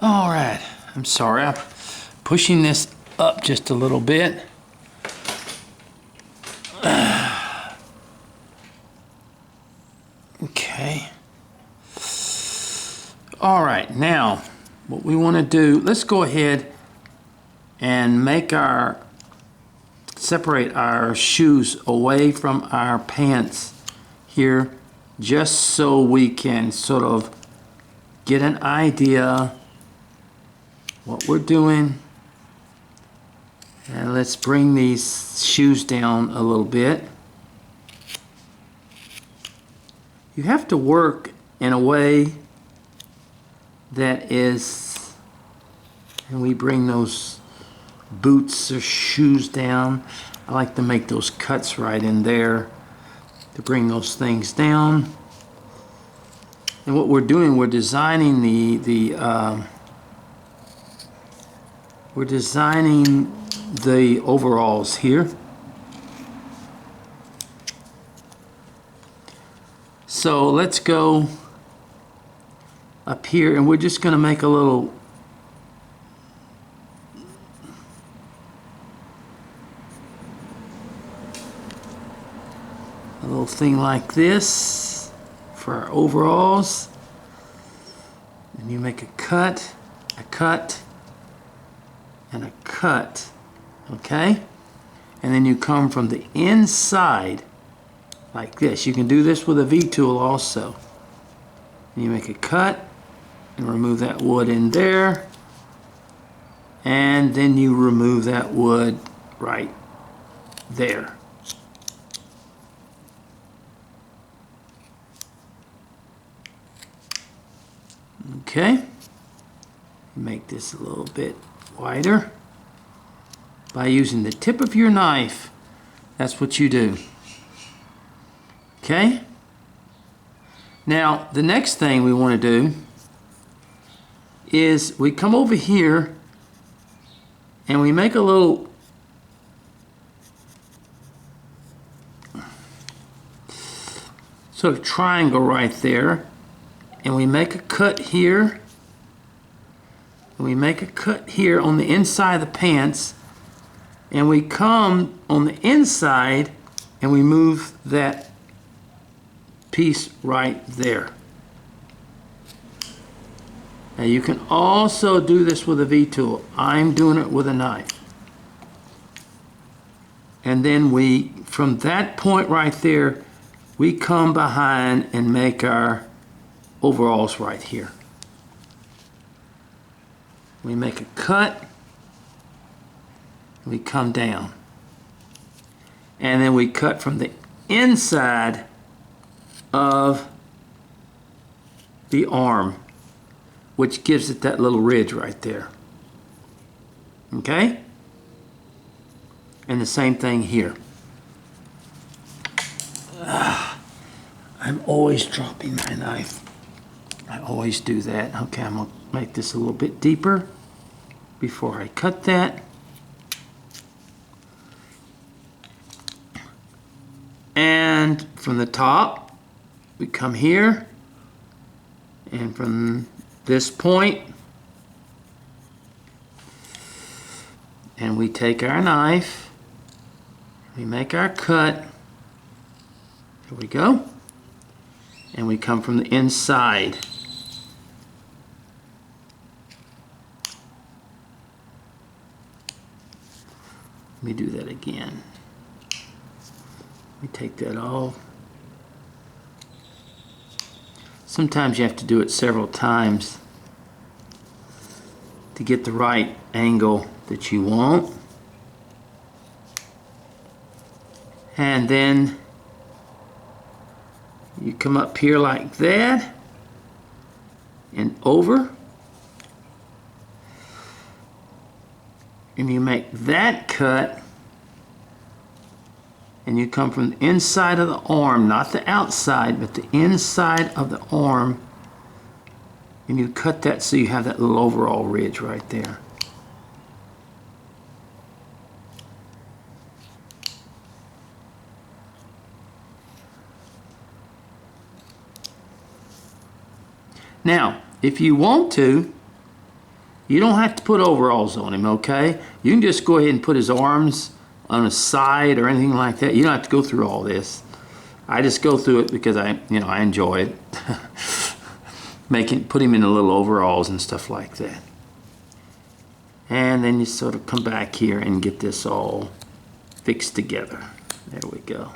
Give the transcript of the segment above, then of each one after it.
All right, I'm sorry, I'm pushing this up just a little bit. Okay. All right, now what we want to do, let's go ahead and separate our shoes away from our pants here, just so we can sort of get an idea what we're doing. And let's bring these shoes down a little bit. You have to work in a way that is, and we bring those boots or shoes down. I like to make those cuts right in there to bring those things down. And what we're doing, we're designing the overalls here. So let's go up here, and we're just going to make a little thing like this for our overalls. And you make a cut, and a cut, okay? And then you come from the inside like this. You can do this with a V-tool also. And you make a cut and remove that wood in there, and then you remove that wood right there. Okay, make this a little bit wider by using the tip of your knife. That's what you do. Okay, now the next thing we want to do is we come over here and we make a little sort of triangle right there, and we make a cut here, and we make a cut here on the inside of the pants, and we come on the inside and we move that piece right there. Now you can also do this with a V-tool. I'm doing it with a knife. And then we, from that point right there, we come behind and make our overalls right here. We make a cut, we come down, and then we cut from the inside of the arm, which gives it that little ridge right there. Okay? And the same thing here. I'm always dropping my knife. I always do that. Okay, I'm going to make this a little bit deeper before I cut that. And from the top, we come here, and from this point, and we take our knife, we make our cut, here we go, and we come from the inside. Let me do that again. We take that off. Sometimes you have to do it several times to get the right angle that you want. And then you come up here like that and over, and you make that cut, and you come from the inside of the arm, not the outside, but the inside of the arm, and you cut that so you have that little overall ridge right there. Now, if you want to, You don't have to put overalls on him, okay? You can just go ahead and put his arms on his side or anything like that. You don't have to go through all this. I just go through it because I enjoy it. Put him in the little overalls and stuff like that. And then you sort of come back here and get this all fixed together. There we go.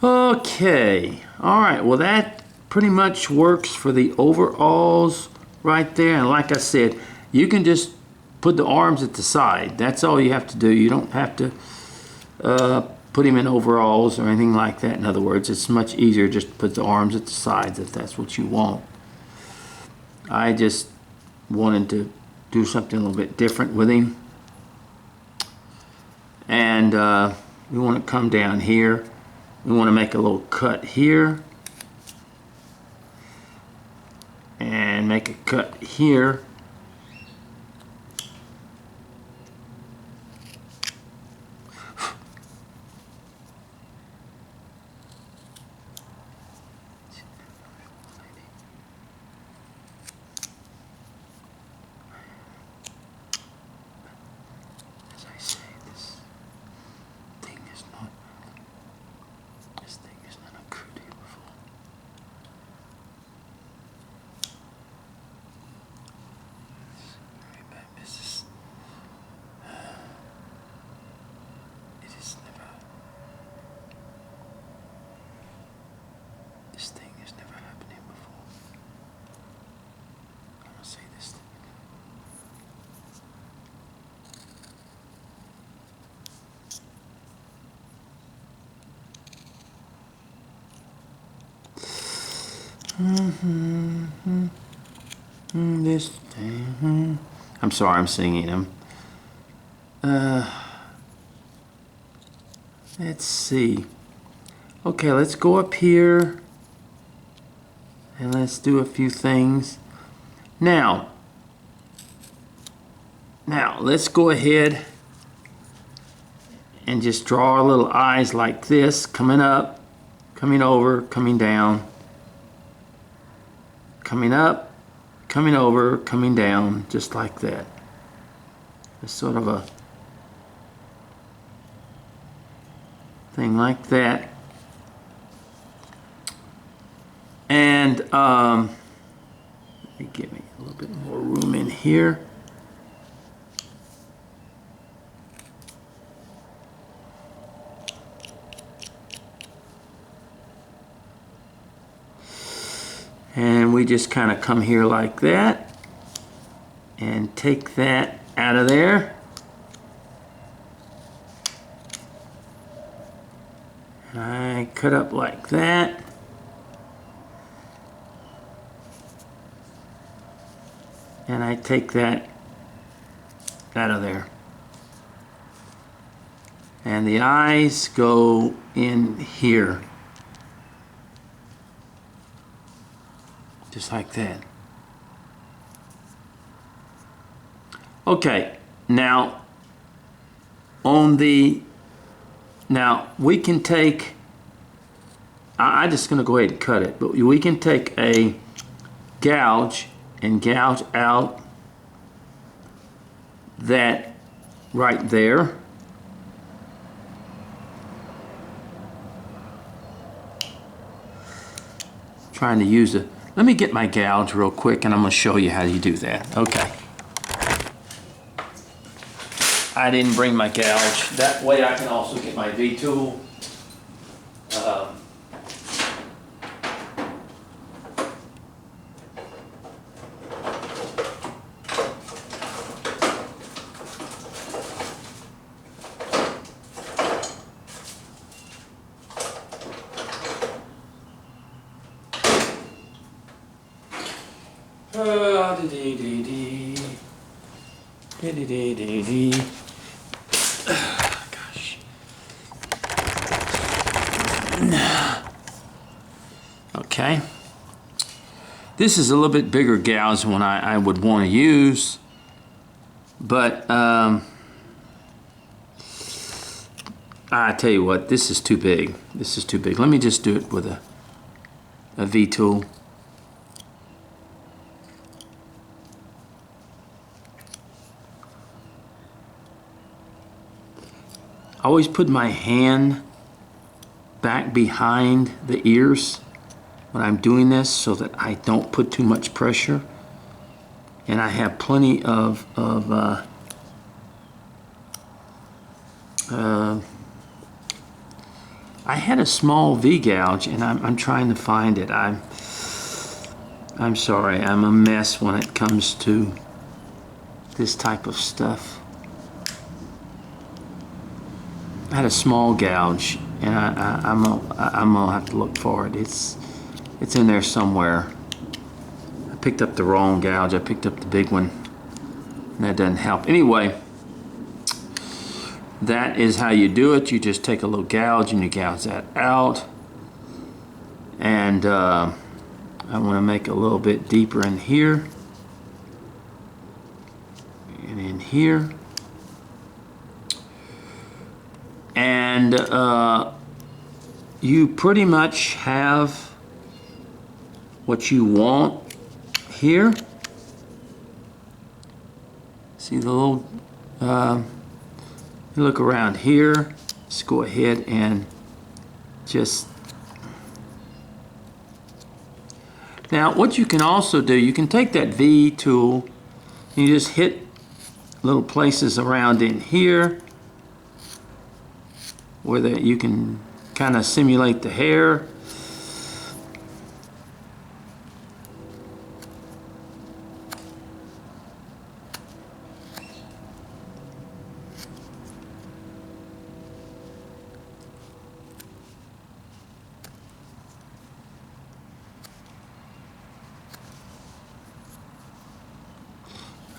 Okay, all right, well that pretty much works for the overalls right there. And like I said, you can just put the arms at the side. That's all you have to do. You don't have to put him in overalls or anything like that. In other words, it's much easier just to put the arms at the sides if that's what you want. I just wanted to do something a little bit different with him. And we want to come down here. We want to make a little cut here. And make a cut here. This thing. I'm sorry, I'm singing them. Let's see. Okay, let's go up here and let's do a few things. Now let's go ahead and just draw our little eyes like this, coming up, coming over, coming down. Coming up, coming over, coming down, just like that. It's sort of a thing like that. And let me give me a little bit more room in here. And we just kind of come here like that and take that out of there. And I cut up like that. And I take that out of there. And the eyes go in here. Just like that. Okay, now we can take, I'm just going to go ahead and cut it, but we can take a gouge and gouge out that right there. Trying to use it. Let me get my gouge real quick and I'm going to show you how you do that. Okay. I didn't bring my gouge. That way I can also get my V-tool. Gosh. Okay. This is a little bit bigger gouge than what I would want to use, but I tell you what, this is too big. This is too big. Let me just do it with a V-tool. I always put my hand back behind the ears when I'm doing this so that I don't put too much pressure. And I have plenty of I had a small V-gouge and I'm trying to find it. I'm sorry, I'm a mess when it comes to this type of stuff. I had a small gouge, and I'm gonna have to look for it. It's in there somewhere. I picked up the wrong gouge. I picked up the big one, and that doesn't help. Anyway, that is how you do it. You just take a little gouge and you gouge that out. And I want to make a little bit deeper in here and in here. And you pretty much have what you want here. See the little, you look around here, just go ahead and just, now what you can also do, you can take that V tool and you just hit little places around in here where you can kind of simulate the hair.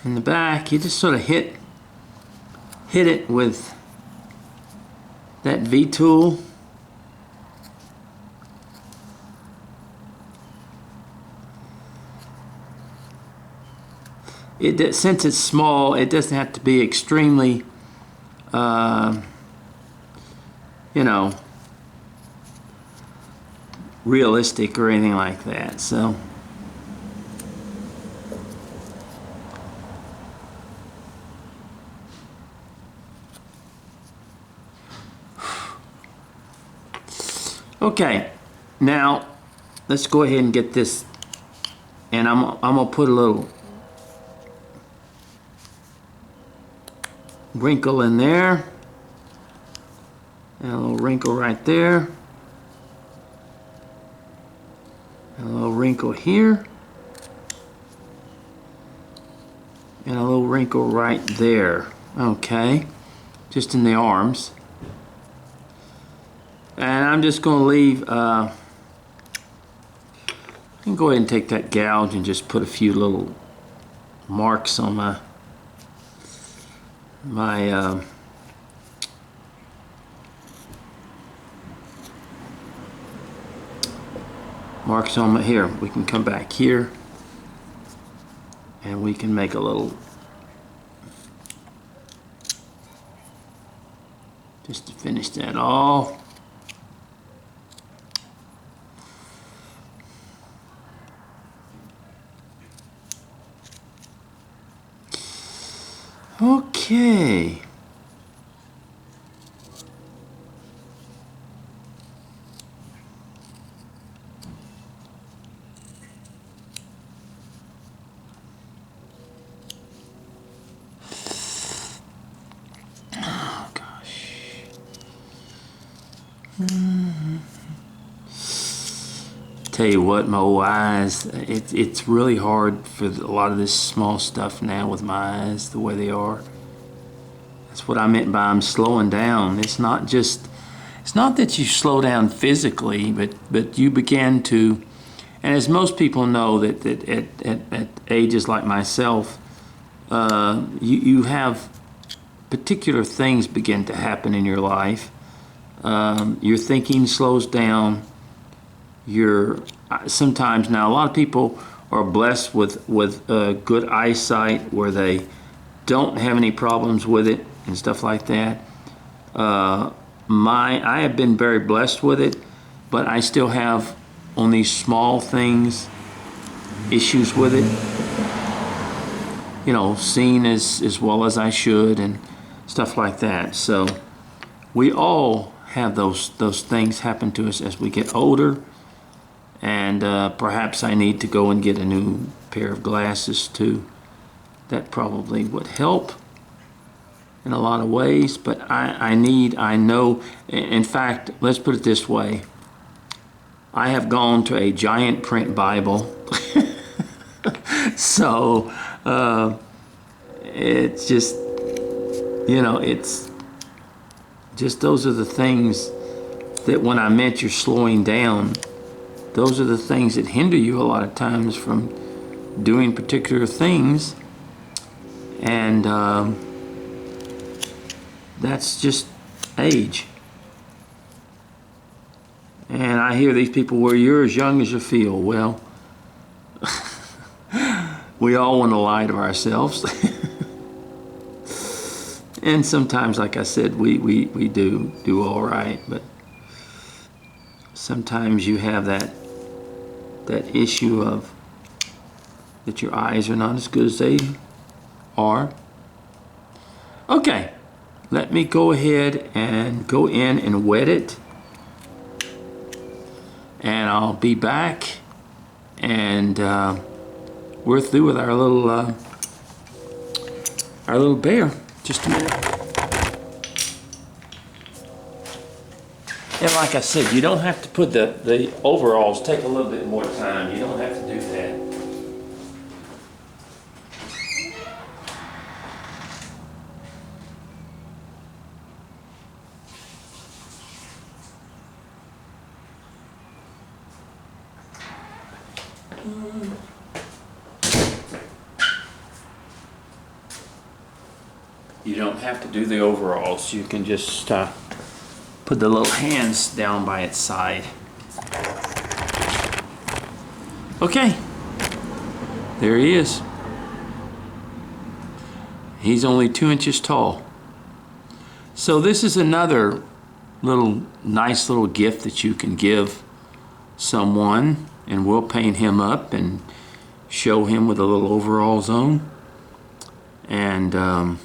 In the back, you just sort of hit it with that V tool. Since it's small, it doesn't have to be extremely, you know, realistic or anything like that. So. Okay, now let's go ahead and get this, and I'm gonna put a little wrinkle in there, and a little wrinkle right there, and a little wrinkle here, and a little wrinkle right there. Okay, just in the arms. And I'm just going to leave, I can go ahead and take that gouge and just put a few little marks on my marks on my, here, we can come back here and we can make a little, just to finish that off. Okay. Oh gosh. Tell you what, my eyes, it's really hard for a lot of this small stuff now with my eyes the way they are. That's what I meant by I'm slowing down. It's not that you slow down physically, but you begin to, and as most people know that at ages like myself, you have particular things begin to happen in your life. Your thinking slows down. Sometimes now a lot of people are blessed with good eyesight where they don't have any problems with it and stuff like that. I have been very blessed with it, but I still have on these small things issues with it. You know, seeing as well as I should and stuff like that. So we all have those things happen to us as we get older, and perhaps I need to go and get a new pair of glasses too. That probably would help in a lot of ways, but I know, in fact, let's put it this way. I have gone to a giant print Bible. So it's just, it's just, those are the things that when I meant you're slowing down, those are the things that hinder you a lot of times from doing particular things. And that's just age. And I hear these people, well, you're as young as you feel. Well, we all want to lie to ourselves. And sometimes, like I said, we do all right. But sometimes you have that issue of that your eyes are not as good as they are. Okay, let me go ahead and go in and wet it. And I'll be back, and we're through with our little bear. Just a minute. And like I said, you don't have to put the overalls. Take a little bit more time. You don't have to do that. You don't have to do the overalls. You can just put the little hands down by its side. Okay, there he is. He's only 2 inches tall. So this is another nice little gift that you can give someone, and we'll paint him up and show him with a little overalls on, and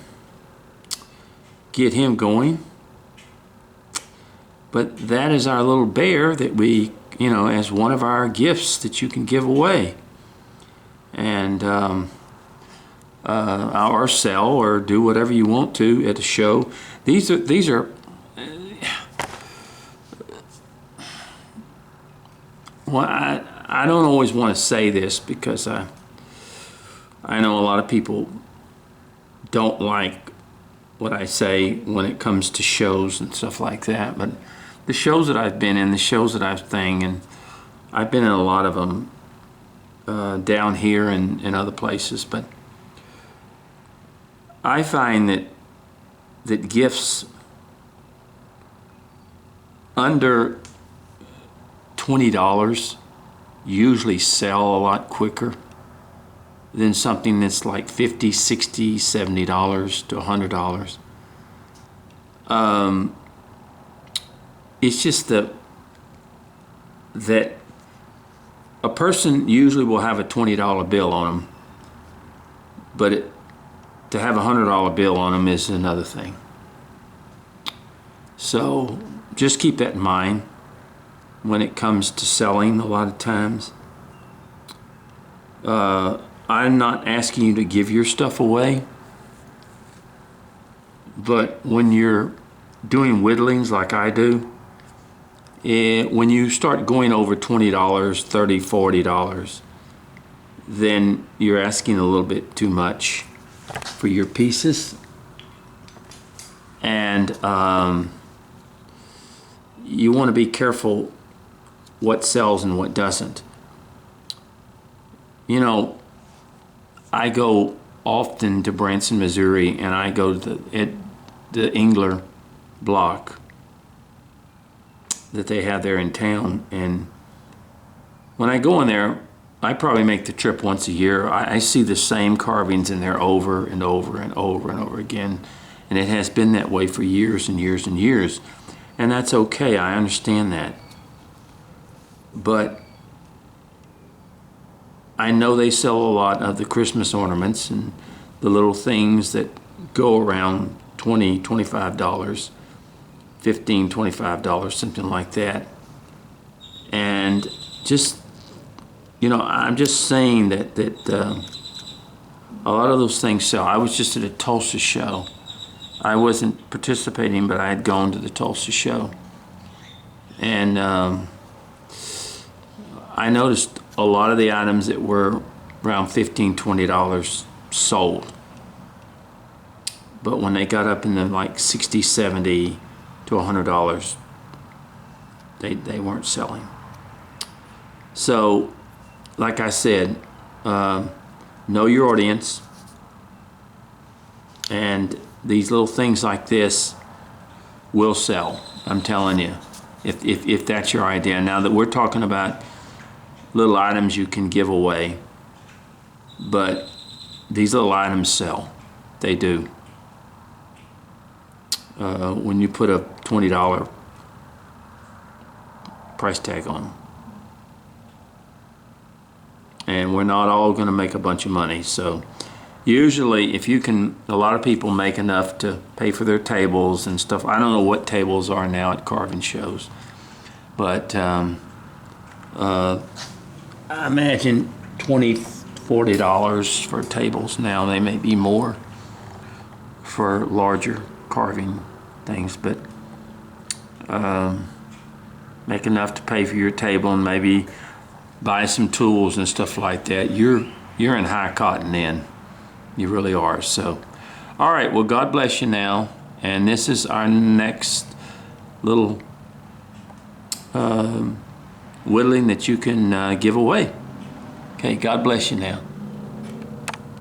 get him going. But that is our little bear that we, as one of our gifts that you can give away, and or sell or do whatever you want to at a show. These are well, I don't always want to say this because I know a lot of people don't like what I say when it comes to shows and stuff like that, but the shows that I've been in, the shows that I've and I've been in a lot of them down here and other places, but I find that gifts under $20 usually sell a lot quicker than something that's like $50, $60, $70 to $100. It's just that a person usually will have a $20 bill on them, but to have a $100 bill on them is another thing. So just keep that in mind when it comes to selling a lot of times. I'm not asking you to give your stuff away, but when you're doing whittlings like I do, when you start going over $20, $30, $40, then you're asking a little bit too much for your pieces. And you want to be careful what sells and what doesn't. I go often to Branson, Missouri, and I go to the Engler block that they have there in town. And when I go in there, I probably make the trip once a year. I see the same carvings in there over and over and over and over again. And it has been that way for years and years and years. And that's okay, I understand that. But I know they sell a lot of the Christmas ornaments and the little things that go around $20, $25. $15, $25, something like that. And just, you know, I'm just saying that a lot of those things sell. I was just at a Tulsa show. I wasn't participating, but I had gone to the Tulsa show. And I noticed a lot of the items that were around $15, $20 sold. But when they got up in the like $60, $70 to $100, they weren't selling. So, like I said, know your audience. And these little things like this will sell. I'm telling you, if that's your idea. Now that we're talking about little items you can give away, but these little items sell. They do. When you put a $20 price tag on them. And we're not all going to make a bunch of money. So usually if you can, a lot of people make enough to pay for their tables and stuff. I don't know what tables are now at carving shows, but I imagine $20, $40 for tables now. They may be more for larger carving things, but make enough to pay for your table and maybe buy some tools and stuff like that. You're in high cotton then. You really are. So, all right. Well, God bless you now. And this is our next little whittling that you can give away. Okay. God bless you now.